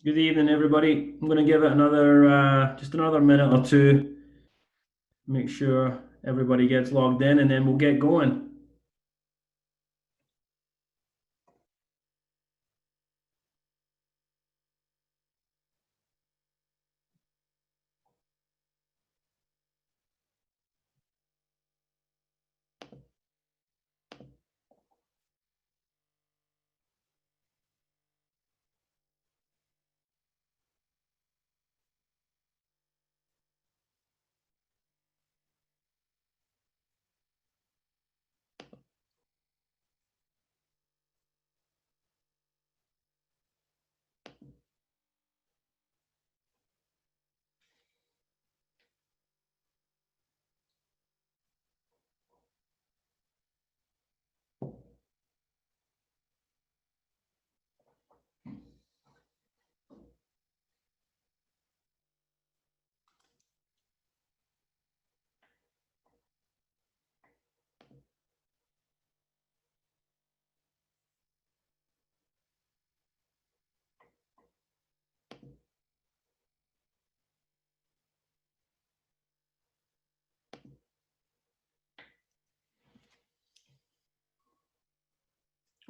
Good evening, everybody. I'm going to give it another just another minute or two. Make sure everybody gets logged in, and then we'll get going.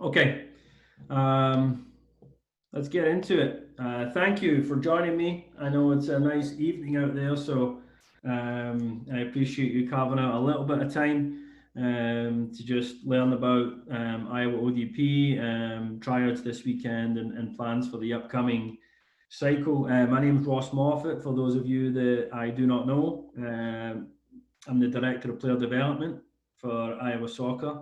Okay, let's get into it. Thank you for joining me. I know it's a nice evening out there, so I appreciate you carving out a little bit of time to just learn about Iowa ODP, tryouts this weekend, and plans for the upcoming cycle. My name is Ross Moffat. For those of you that I do not know, I'm the Director of Player Development for Iowa Soccer.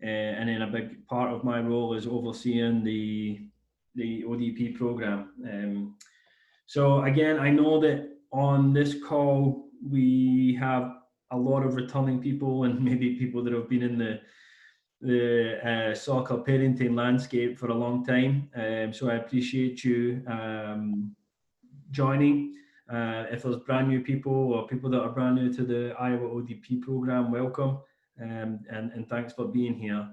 And then a big part of my role is overseeing the ODP program. So again, I know that on this call we have a lot of returning people and maybe people that have been in the soccer parenting landscape for a long time. So I appreciate you joining. If there's brand new people or people that are brand new to the Iowa ODP program, welcome, and thanks for being here.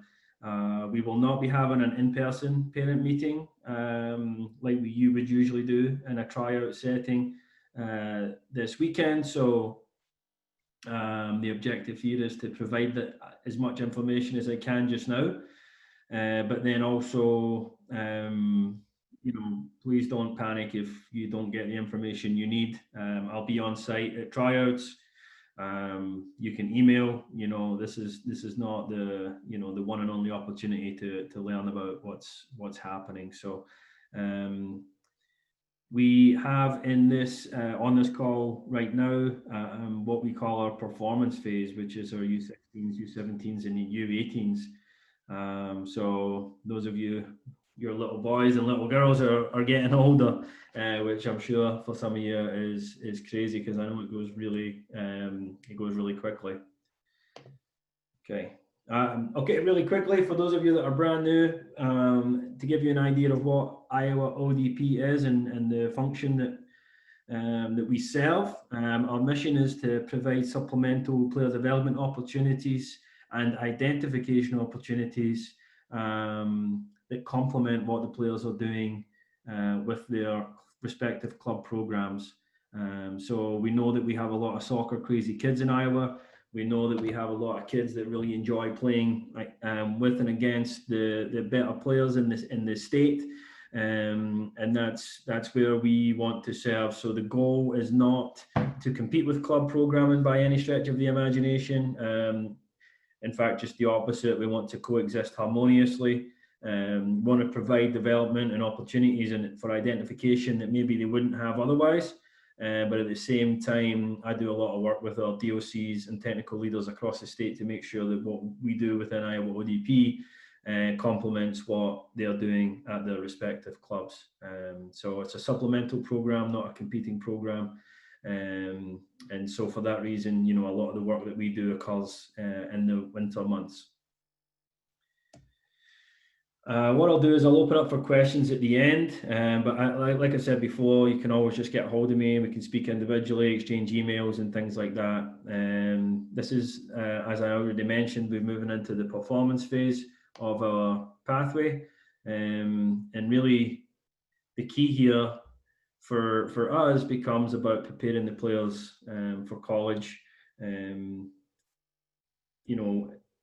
We will not be having an in-person parent meeting like you would usually do in a tryout setting this weekend. So the objective here is to provide as much information as I can just now, but then also please don't panic if you don't get the information you need. I'll be on site at tryouts. You can email. This is not the the one and only opportunity to learn about what's happening. So we have in this on this call right now what we call our performance phase, which is our U16s, U17s, and U18s. So those of you your little boys and little girls are getting older, which I'm sure for some of you is crazy, because I know it goes really quickly. Okay. Okay, really quickly, for those of you that are brand new, to give you an idea of what Iowa ODP is and the function that we serve. Our mission is to provide supplemental player development opportunities and identification opportunities that complement what the players are doing with their respective club programs. So we know that we have a lot of soccer crazy kids in Iowa. We know that we have a lot of kids that really enjoy playing with and against the better players in the state. And that's where we want to serve. So the goal is not to compete with club programming by any stretch of the imagination. In fact, just the opposite. We want to coexist harmoniously. Want to provide development and opportunities for identification that maybe they wouldn't have otherwise. But at the same time, I do a lot of work with our DOCs and technical leaders across the state to make sure that what we do within Iowa ODP complements what they're doing at their respective clubs. So it's a supplemental program, not a competing program. And so for that reason, a lot of the work that we do occurs in the winter months. What I'll do is I'll open up for questions at the end, but like I said before, you can always just get a hold of me. We can speak individually, exchange emails and things like that. This is, as I already mentioned, we're moving into the performance phase of our pathway, and really the key here for us becomes about preparing the players for college. In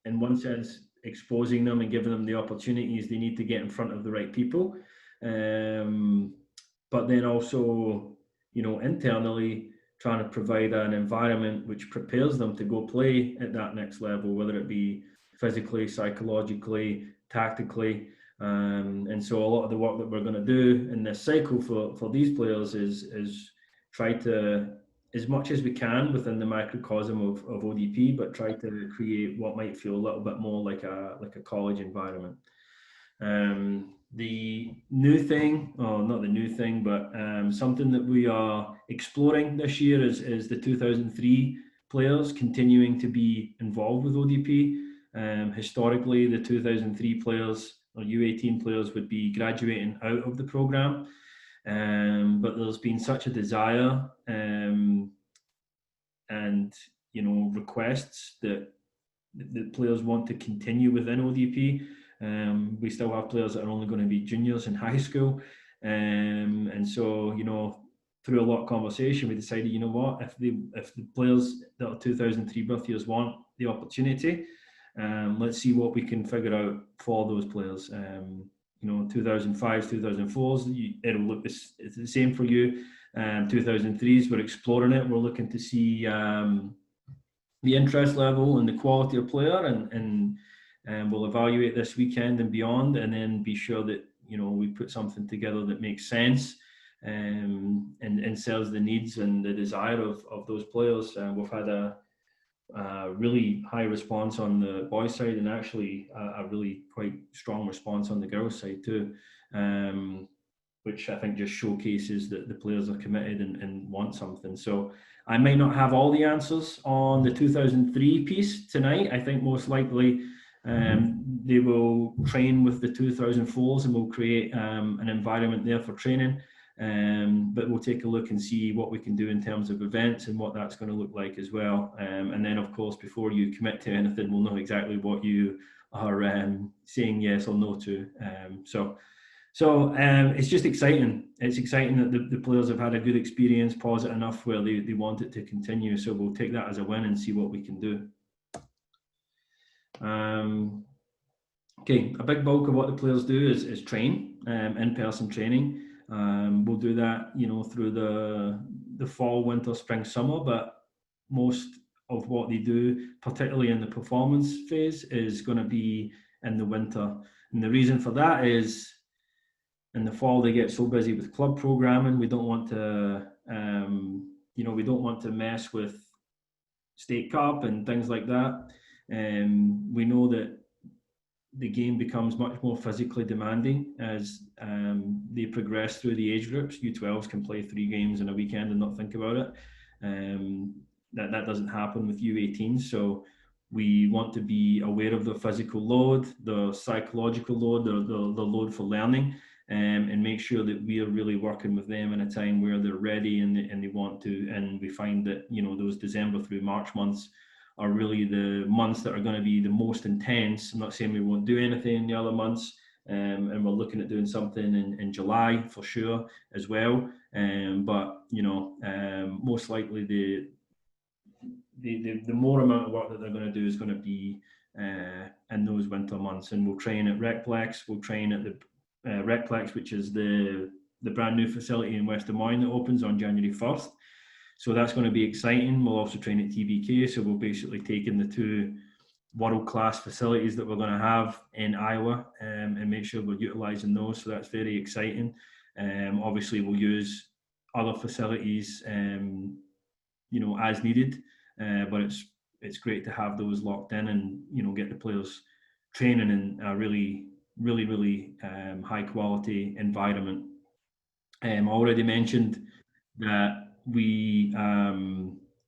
one sense, exposing them and giving them the opportunities they need to get in front of the right people, but then also internally trying to provide an environment which prepares them to go play at that next level, whether it be physically, psychologically, tactically. And so a lot of the work that we're going to do in this cycle for these players is try to, as much as we can within the microcosm of ODP, but try to create what might feel a little bit more like a college environment. The new thing, not the new thing, but something that we are exploring this year is the 2003 players continuing to be involved with ODP. Historically, the 2003 players or U18 players would be graduating out of the program. But there's been such a desire and requests that the players want to continue within ODP. We still have players that are only going to be juniors in high school, and so through a lot of conversation, we decided, what, if the players that are 2003 birth years want the opportunity, let's see what we can figure out for those players. 2005s, 2004s, it'll look it's the same for you. 2003s, we're exploring it. We're looking to see the interest level and the quality of player, and we'll evaluate this weekend and beyond, and then be sure that we put something together that makes sense and serves the needs and the desire of those players. We've had a really high response on the boys side, and actually a really quite strong response on the girls side too, which I think just showcases that the players are committed and want something. So I might not have all the answers on the 2003 piece tonight. I think most likely they will train with the 2004s, and we'll create an environment there for training. But we'll take a look and see what we can do in terms of events and what that's going to look like as well. And then, of course, before you commit to anything, we'll know exactly what you are saying yes or no to. So it's just exciting. It's exciting that the players have had a good experience, positive enough where they want it to continue. So we'll take that as a win and see what we can do. Okay, a big bulk of what the players do is train, in-person training. We'll do that, through the fall, winter, spring, summer, but most of what they do, particularly in the performance phase, is going to be in the winter. And the reason for that is in the fall they get so busy with club programming. We don't want to, we don't want to mess with state cup and things like that. We know that the game becomes much more physically demanding as they progress through the age groups. U12s can play 3 games in a weekend and not think about it. That doesn't happen with U18s. So we want to be aware of the physical load, the psychological load, the load for learning, and make sure that we are really working with them in a time where they're ready and they want to. And we find that, you know, those December through March months are really the months that are going to be the most intense. I'm not saying we won't do anything in the other months, and we're looking at doing something in July for sure as well. But you know, most likely the more amount of work that they're going to do is going to be in those winter months. And we'll train at Recplex. We'll train at the Recplex, which is the brand new facility in West Des Moines that opens on January 1st. So that's going to be exciting. We'll also train at TBK. So we'll basically take in the 2 world-class facilities that we're going to have in Iowa and make sure we're utilising those. So that's very exciting. Obviously, we'll use other facilities, you know, as needed. But it's great to have those locked in and, you know, get the players training in a really high quality environment. I already mentioned that we,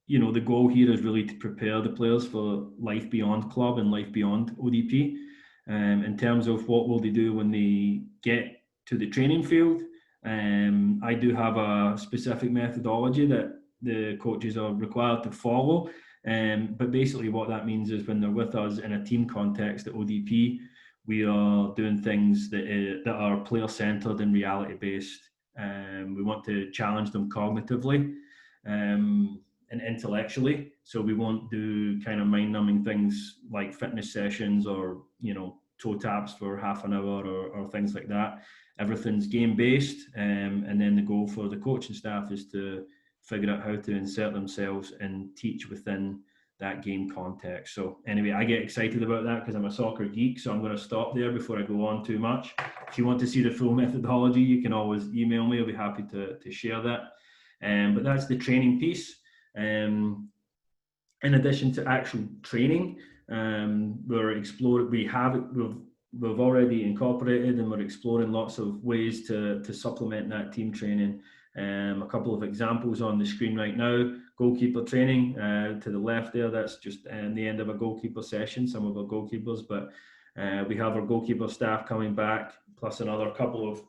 you know, the goal here is really to prepare the players for life beyond club and life beyond ODP. In terms of what will they do when they get to the training field, I do have a specific methodology that the coaches are required to follow. But basically what that means is when they're with us in a team context at ODP, we are doing things that are player-centered and reality-based. We want to challenge them cognitively and intellectually. So we won't do kind of mind-numbing things like fitness sessions or, you know, toe taps for half an hour or things like that. Everything's game-based, and then the goal for the coaching staff is to figure out how to insert themselves and teach within that game context. So anyway, I get excited about that because I'm a soccer geek, so I'm going to stop there before I go on too much. If you want to see the full methodology, you can always email me. I'll be happy to share that. But that's the training piece. In addition to actual training, we're exploring. We've already incorporated, and we're exploring lots of ways to supplement that team training. A couple of examples on the screen right now. Goalkeeper training to the left there, that's just the end of a goalkeeper session, some of our goalkeepers, but we have our goalkeeper staff coming back, plus another couple of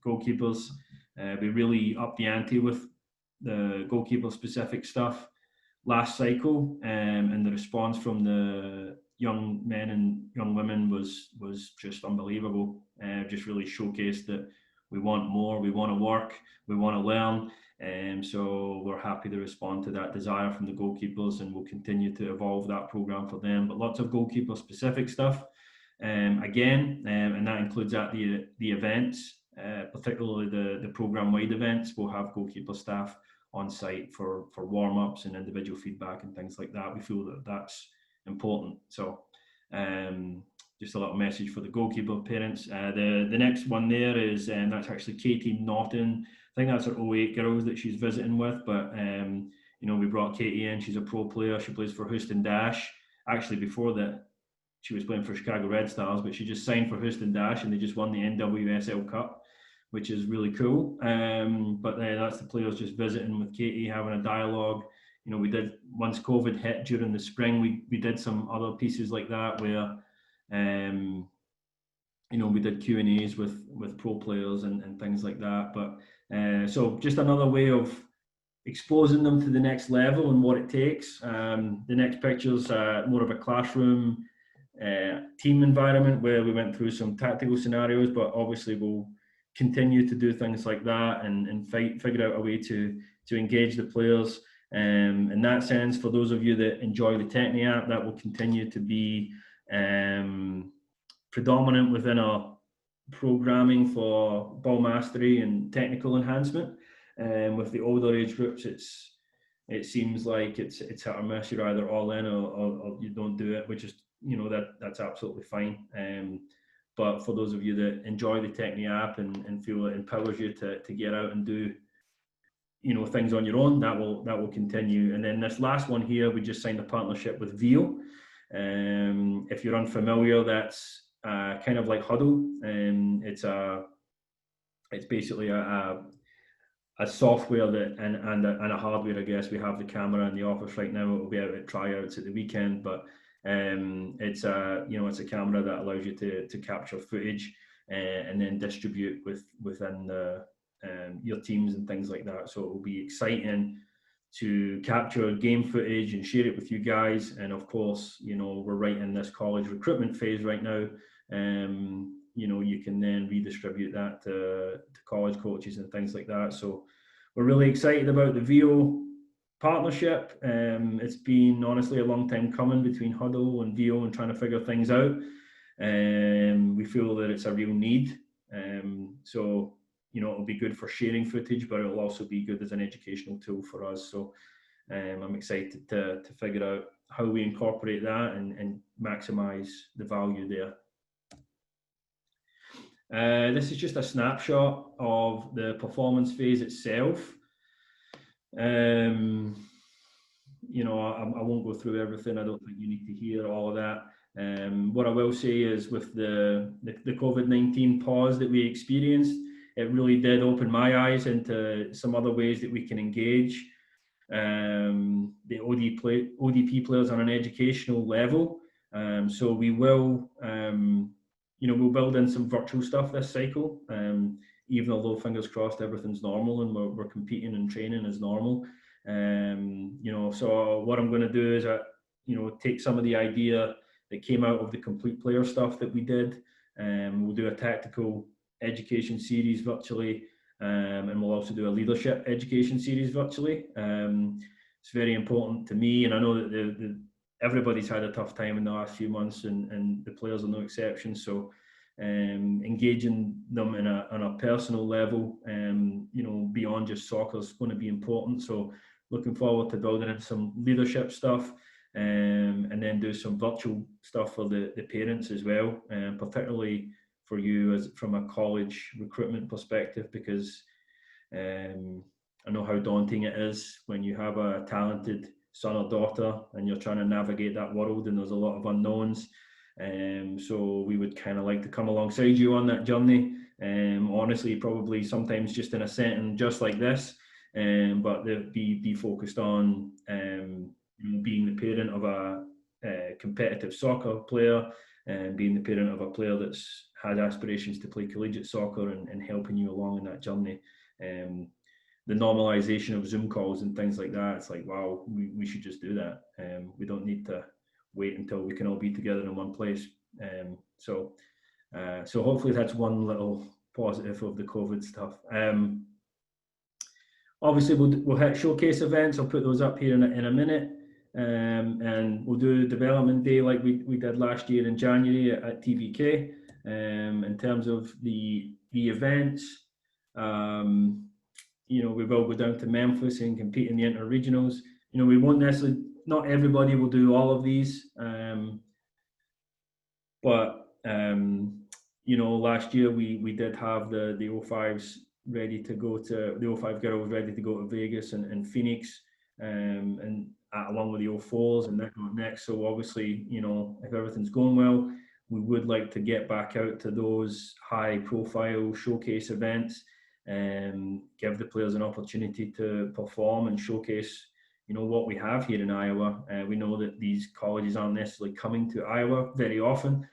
goalkeepers. We really upped the ante with the goalkeeper specific stuff last cycle, and the response from the young men and young women was just unbelievable. Just really showcased that we want more, we want to work, we want to learn. So we're happy to respond to that desire from the goalkeepers, and we'll continue to evolve that program for them. But lots of goalkeeper specific stuff again, and that includes at the events, particularly the program wide events. We'll have goalkeeper staff on site for warm-ups and individual feedback and things like that. We feel that that's important. So just a little message for the goalkeeper parents. The next one there is, that's actually Katie Norton. I think that's her 08 girls that she's visiting with, but you know, we brought Katie in. She's a pro player. She plays for Houston Dash. Actually, before that, she was playing for Chicago Red Stars, but she just signed for Houston Dash, and they just won the NWSL Cup, which is really cool. But that's the players just visiting with Katie, having a dialogue. You know, we did, once COVID hit during the spring, we did some other pieces like that where, you know, we did Q&As with pro players and things like that. But so just another way of exposing them to the next level and what it takes. The next picture's more of a classroom team environment where we went through some tactical scenarios, but obviously we'll continue to do things like that and figure out a way to engage the players. In that sense, for those of you that enjoy the Techni app, that will continue to be predominant within our programming for ball mastery and technical enhancement. With the older age groups, it seems like it's hit or miss. You're either all in or you don't do it, which is, you know, that's absolutely fine. But for those of you that enjoy the Techni app and feel it empowers you to get out and do, you know, things on your own, that will continue. And then this last one here, we just signed a partnership with Veal. If you're unfamiliar, that's kind of like Huddle. It's basically a software that and a hardware. I guess we have the camera in the office right now. It will be out at tryouts at the weekend, but it's a camera that allows you to capture footage and then distribute within your teams and things like that. So it will be exciting to capture game footage and share it with you guys. And of course, we're right in this college recruitment phase right now. You can then redistribute that to college coaches and things like that. So we're really excited about the VO partnership. It's been honestly a long time coming between Huddle and VO and trying to figure things out. We feel that it's a real need. So it'll be good for sharing footage, but it'll also be good as an educational tool for us. So I'm excited to figure out how we incorporate that and maximize the value there. This is just a snapshot of the performance phase itself. I won't go through everything. I don't think you need to hear all of that. What I will say is with the COVID-19 pause that we experienced, it really did open my eyes into some other ways that we can engage the ODP players on an educational level. So we will, we'll build in some virtual stuff this cycle, even although fingers crossed everything's normal and we're competing and training as normal. So what I'm going to do is, take some of the idea that came out of the complete player stuff that we did. We'll do a tactical education series virtually, and we'll also do a leadership education series virtually. It's very important to me, and I know that everybody's had a tough time in the last few months, and the players are no exception. So engaging them on a personal level, beyond just soccer is going to be important. So looking forward to building in some leadership stuff, and then do some virtual stuff for the parents as well, particularly for you as from a college recruitment perspective, because I know how daunting it is when you have a talented son or daughter and you're trying to navigate that world and there's a lot of unknowns. So we would kind of like to come alongside you on that journey. Honestly, probably sometimes just in a setting just like this, but be focused on being the parent of a competitive soccer player, and being the parent of a player that's had aspirations to play collegiate soccer, and helping you along in that journey. The normalization of Zoom calls and things like that, it's like, wow, we should just do that. We don't need to wait until we can all be together in one place. So hopefully that's one little positive of the COVID stuff. Obviously, we'll hit showcase events. I'll put those up here in a minute. And we'll do a development day like we did last year in January at TVK. In terms of the events, we will go down to Memphis and compete in the inter-regionals. We won't necessarily, not everybody will do all of these, but last year we did have the 05s ready to go to, the 05 girls ready to go to Vegas and Phoenix, and along with the 04s and next. So obviously, if everything's going well, we would like to get back out to those high profile showcase events and give the players an opportunity to perform and showcase what we have here in Iowa. We know that these colleges aren't necessarily coming to Iowa very often,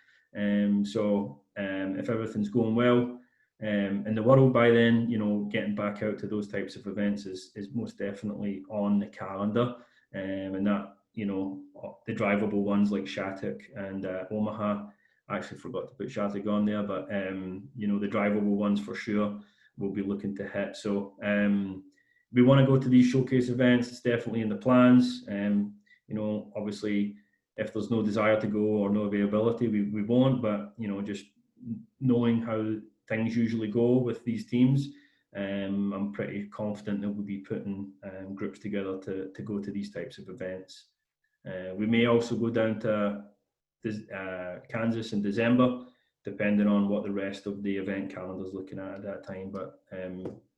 so if everything's going well in the world by then, getting back out to those types of events is most definitely on the calendar. And that, the drivable ones like Shattuck and Omaha, I actually forgot to put Shattuck on there, but the drivable ones for sure we'll be looking to hit. So we want to go to these showcase events. It's definitely in the plans. Obviously, if there's no desire to go or no availability, we won't. But just knowing how things usually go with these teams, I'm pretty confident that we'll be putting groups together to go to these types of events. We may also go down to Kansas in December, depending on what the rest of the event calendar is looking at that time. But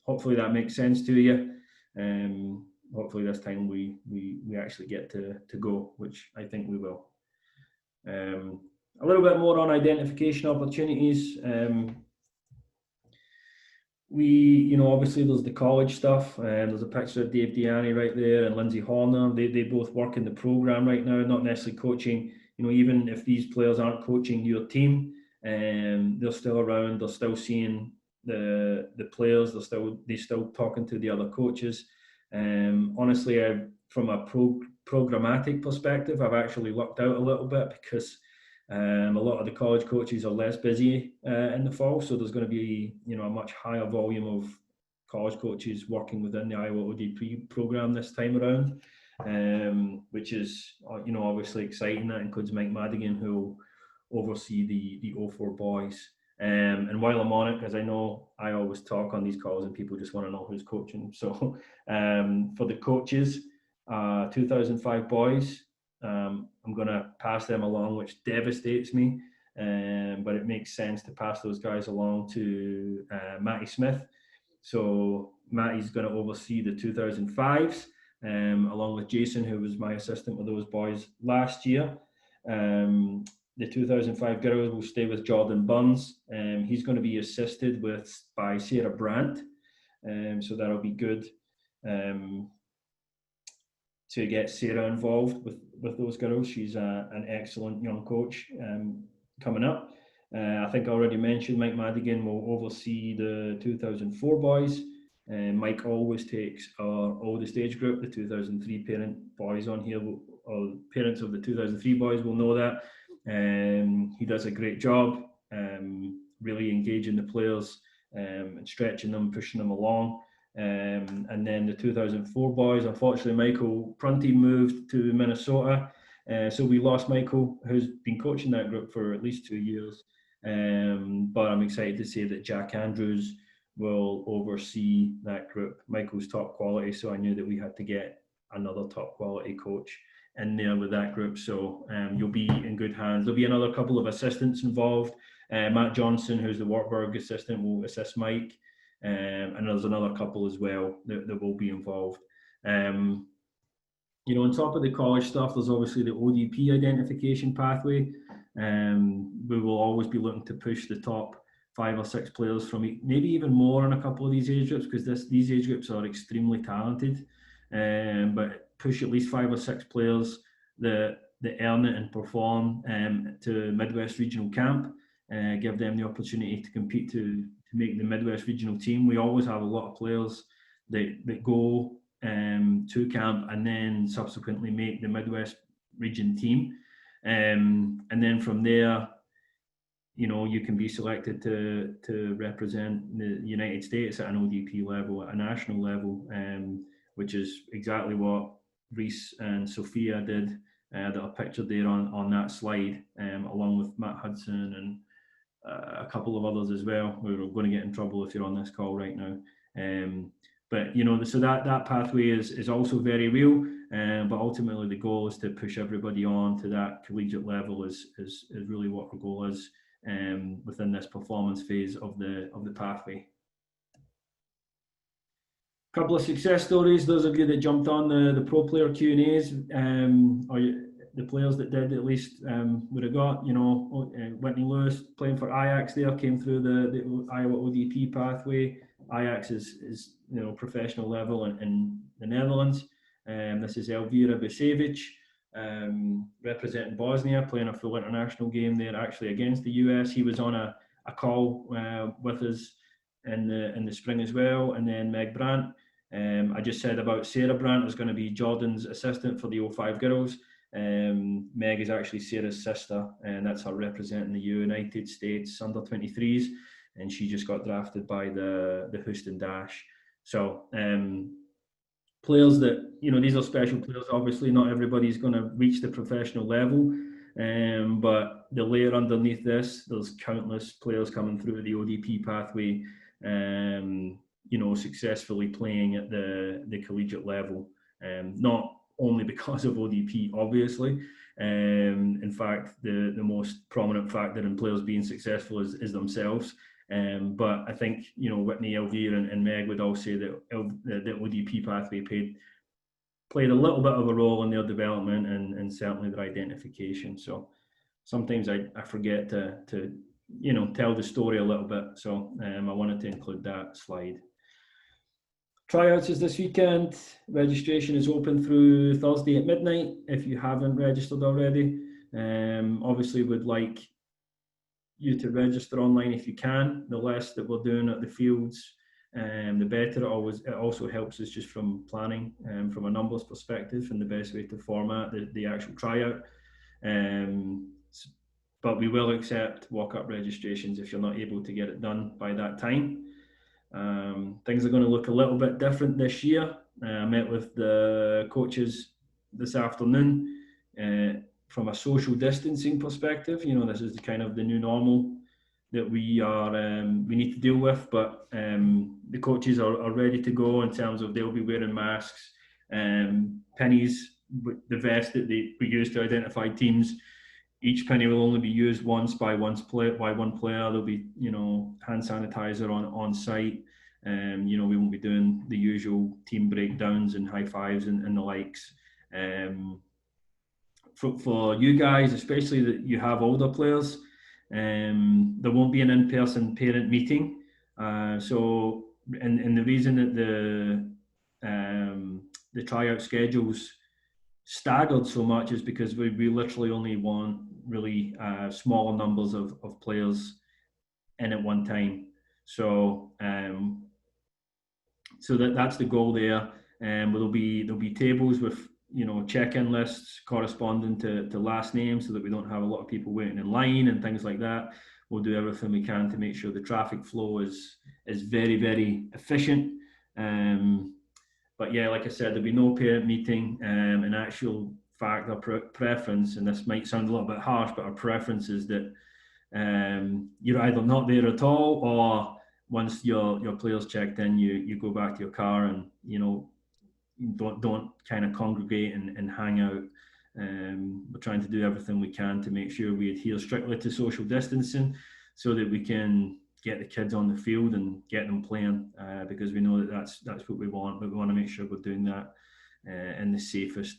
hopefully that makes sense to you. Hopefully this time we actually get to go, which I think we will. A little bit more on identification opportunities. Obviously there's the college stuff. There's a picture of Dave Deani right there and Lindsay Horner. They both work in the program right now, not necessarily coaching. Even if these players aren't coaching your team, they're still around. They're still seeing the players. They're still talking to the other coaches. Honestly, from a programmatic perspective, I've actually lucked out a little bit because a lot of the college coaches are less busy in the fall, so there's going to be a much higher volume of college coaches working within the Iowa ODP program this time around, which is obviously exciting. That includes Mike Madigan, who will oversee the O4 boys. And while I'm on it, because I know I always talk on these calls and people just want to know who's coaching. So for the coaches, 2005 boys, I'm going to pass them along, which devastates me. But it makes sense to pass those guys along to Matty Smith. So Matty's going to oversee the 2005s, along with Jason, who was my assistant with those boys last year. The 2005 girls will stay with Jordan Burns. He's going to be assisted by Sarah Brandt. So that'll be good. To get Sarah involved with those girls. She's an excellent young coach coming up. I think I already mentioned Mike Madigan will oversee the 2004 boys. Mike always takes our oldest age group, the 2003 parent boys on here, or parents of the 2003 boys will know that. He does a great job, really engaging the players and stretching them, pushing them along. And then the 2004 boys, unfortunately, Michael Prunty moved to Minnesota. So we lost Michael, who's been coaching that group for at least 2 years. But I'm excited to say that Jack Andrews will oversee that group. Michael's top quality, so I knew that we had to get another top quality coach in there with that group. So you'll be in good hands. There'll be another couple of assistants involved. Matt Johnson, who's the Wartburg assistant, will assist Mike. And there's another couple as well that will be involved. On top of the college stuff, there's obviously the ODP identification pathway. We will always be looking to push the top 5 or 6 players from maybe even more in a couple of these age groups, because these age groups are extremely talented. But push at least 5 or 6 players that earn it and perform to Midwest Regional Camp. Give them the opportunity to compete to make the Midwest Regional team. We always have a lot of players that go to camp and then subsequently make the Midwest Region team. And then from there, you can be selected to represent the United States at an ODP level, at a national level, which is exactly what Reese and Sophia did, that are pictured there on that slide, along with Matt Hudson and a couple of others as well. We're going to get in trouble if you're on this call right now. But so that pathway is also very real. But ultimately, the goal is to push everybody on to that collegiate level. Is really what our goal is within this performance phase of the pathway. A couple of success stories. Those of you that jumped on the pro player Q&As, or the players that did at least would have got, Whitney Lewis playing for Ajax there, came through the Iowa ODP pathway. Ajax is professional level in the Netherlands. This is Elvira Bisevic, representing Bosnia, playing a full international game there actually against the US. He was on a call with us in the spring as well. And then Meg Brandt, I just said about Sarah Brandt is going to be Jordan's assistant for the 05 girls. Meg is actually Sarah's sister, and that's her representing the United States under 23s, and she just got drafted by the Houston Dash. So players that, these are special players. Obviously not everybody's going to reach the professional level, but the layer underneath this, there's countless players coming through the ODP pathway, successfully playing at the collegiate level, not only because of ODP, obviously. In fact, the most prominent factor in players being successful is themselves. But I think, Whitney, Elvira, and Meg would all say that the ODP pathway played a little bit of a role in their development and certainly their identification. So sometimes I forget to tell the story a little bit. So I wanted to include that slide. Tryouts is this weekend. Registration is open through Thursday at midnight if you haven't registered already. Obviously, would like you to register online if you can. The less that we're doing at the fields, the better. It also helps us just from planning, from a numbers perspective, and the best way to format the actual tryout. But we will accept walk-up registrations if you're not able to get it done by that time. Things are going to look a little bit different this year. I met with the coaches this afternoon. From a social distancing perspective, this is kind of the new normal that we need to deal with. But the coaches are ready to go in terms of they'll be wearing masks. Pennies, the vest that we use to identify teams. Each penny will only be used once by one player. There'll be hand sanitizer on site. We won't be doing the usual team breakdowns and high fives and the likes. For you guys, especially that you have older players, there won't be an in-person parent meeting. So the reason that the tryout schedules staggered so much is because we literally only want really smaller numbers of players in at one time. So that's the goal there. There'll be tables with check-in lists corresponding to last names, so that we don't have a lot of people waiting in line and things like that. We'll do everything we can to make sure the traffic flow is very, very efficient. But yeah, like I said, there'll be no parent meeting. In actual fact, our preference, and this might sound a little bit harsh, but our preference is that you're either not there at all, or once your players checked in, you go back to your car and don't kind of congregate and hang out. We're trying to do everything we can to make sure we adhere strictly to social distancing, so that we can get the kids on the field and get them playing, because we know that that's what we want, but we want to make sure we're doing that in the safest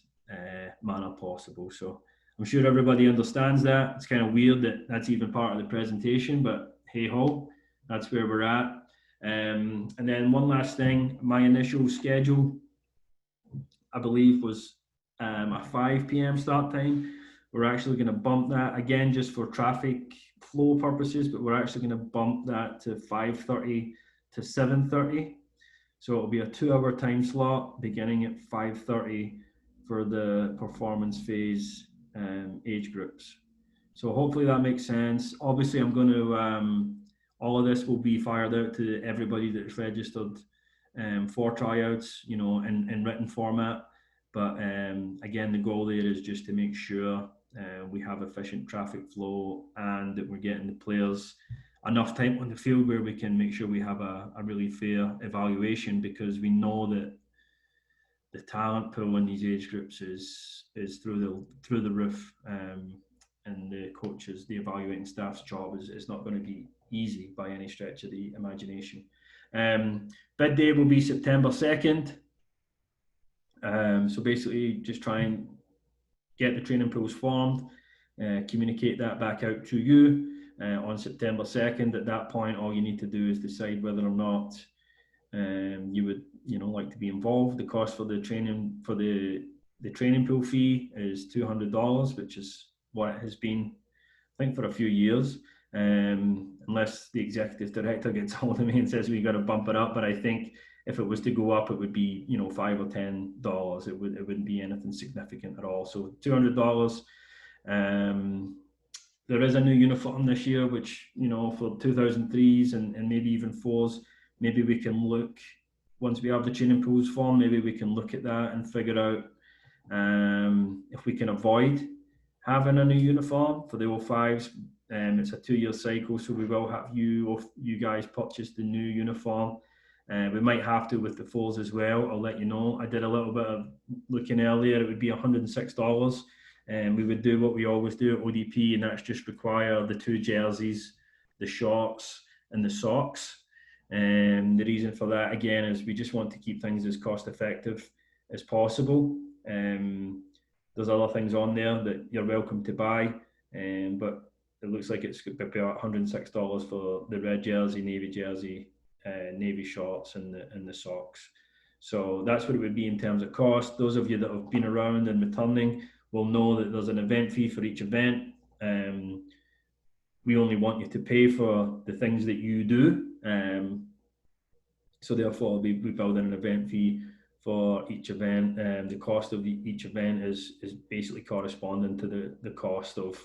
manner possible. So I'm sure everybody understands that. It's kind of weird that that's even part of the presentation, but hey ho, that's where we're at. And then one last thing, my initial schedule, I believe, was a 5 p.m. start time. We're actually going to bump that again just for traffic flow purposes, but we're actually going to bump that to 5:30 to 7:30. So it'll be a 2-hour time slot beginning at 5:30 for the performance phase age groups. So hopefully that makes sense. Obviously, I'm going to all of this will be fired out to everybody that's registered for tryouts, in written format. But again, the goal there is just to make sure we have efficient traffic flow and that we're getting the players enough time on the field where we can make sure we have a really fair evaluation, because we know that the talent pool in these age groups is through the roof, and the coaches, the evaluating staff's job is not going to be easy by any stretch of the imagination. Bid day will be September 2nd. So basically just try and get the training pools formed, communicate that back out to you on September 2nd. At that point, all you need to do is decide whether or not you would like to be involved. The cost for the training pool fee is $200, which is what it has been, I think, for a few years. Unless the executive director gets hold of me and says we got to bump it up, but I think if it was to go up, it would be $5 or $10. It wouldn't be anything significant at all. So $200. There is a new uniform this year, which for 2003s and maybe even 4s, maybe we can look, once we have the training pools formed, maybe we can look at that and figure out if we can avoid having a new uniform for the 05s. It's a 2-year cycle, so we will have you guys purchase the new uniform. We might have to with the 4s as well. I'll let you know. I did a little bit of looking earlier. It would be $106. And we would do what we always do at ODP, and that's just require the 2 jerseys, the shorts, and the socks. And the reason for that, again, is we just want to keep things as cost effective as possible. There's other things on there that you're welcome to buy. but it looks like it's going to be $106 for the red jersey, navy shorts, and the socks. So that's what it would be in terms of cost. Those of you that have been around and returning will know that there's an event fee for each event. We only want you to pay for the things that you do. So therefore, we build in an event fee for each event. The cost of each event is basically corresponding to the cost of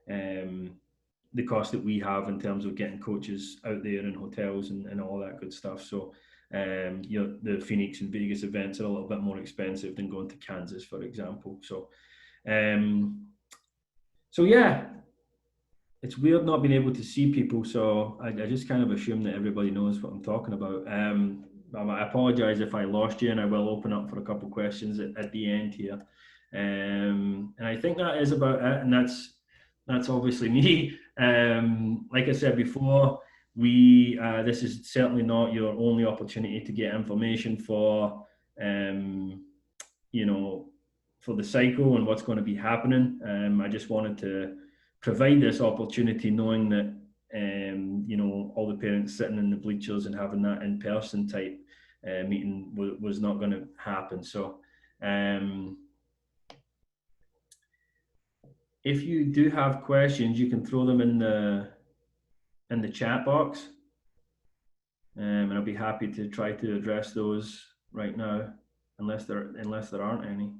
the cost that we have in terms of getting coaches out there in hotels and all that good stuff. So the Phoenix and Vegas events are a little bit more expensive than going to Kansas, for example. So yeah, it's weird not being able to see people, so I just kind of assume that everybody knows what I'm talking about. I apologize if I lost you, and I will open up for a couple of questions at the end here. And I think that is about it, and that's obviously me. Like I said before, this is certainly not your only opportunity to get information for for the cycle and what's going to be happening. I just wanted to provide this opportunity, knowing that all the parents sitting in the bleachers and having that in-person type meeting was not going to happen. So if you do have questions, you can throw them in the chat box, and I'll be happy to try to address those right now, unless there aren't any.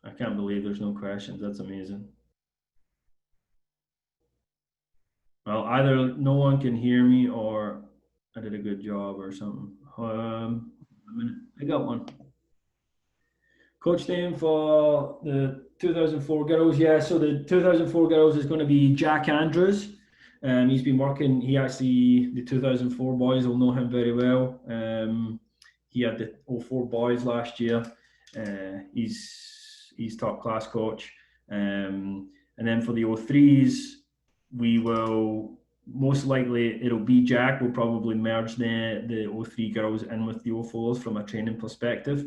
I can't believe there's no questions. That's amazing. Well, either no one can hear me or I did a good job or something. I got one. Coach name for the 2004 girls. Yeah, so the 2004 girls is going to be Jack Andrews. He's been working. The 2004 boys will know him very well. He had the 04 boys last year. He's top class coach. And then for the 03s, we will most likely it'll be Jack. We'll probably merge the 03 girls in with the 04s from a training perspective.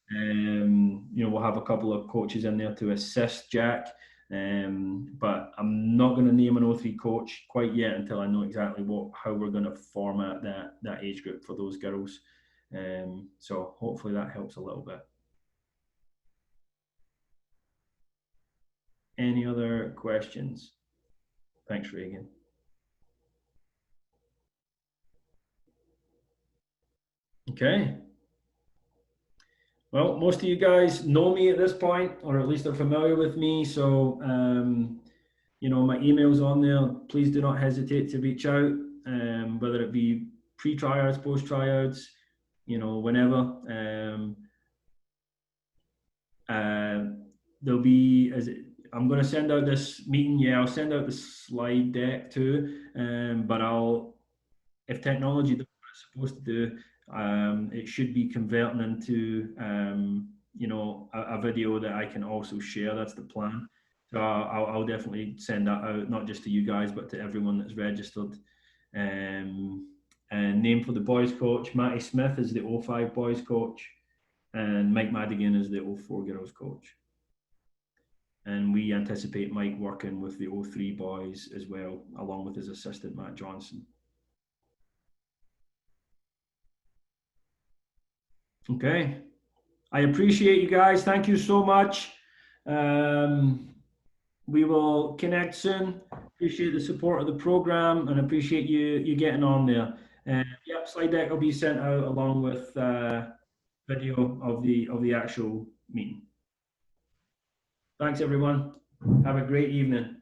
We'll have a couple of coaches in there to assist Jack. But I'm not going to name an 03 coach quite yet until I know exactly how we're going to format that age group for those girls. So hopefully that helps a little bit. Any other questions? Thanks, Reagan. Okay. Well, most of you guys know me at this point, or at least are familiar with me. So, my email's on there. Please do not hesitate to reach out, whether it be pre-tryouts, post-tryouts, whenever. There'll be, I'm going to send out this meeting. Yeah, I'll send out the slide deck too. But if technology does what it's supposed to do, it should be converting into a video that I can also share. That's the plan. So I'll definitely send that out, not just to you guys, but to everyone that's registered. And name for the boys coach, Matty Smith is the 05 boys coach, and Mike Madigan is the 04 girls coach. And we anticipate Mike working with the 03 boys as well, along with his assistant, Matt Johnson. Okay. I appreciate you guys. Thank you so much. We will connect soon. Appreciate the support of the program and appreciate you getting on there. Yep, slide deck will be sent out along with video of the actual meeting. Thanks, everyone. Have a great evening.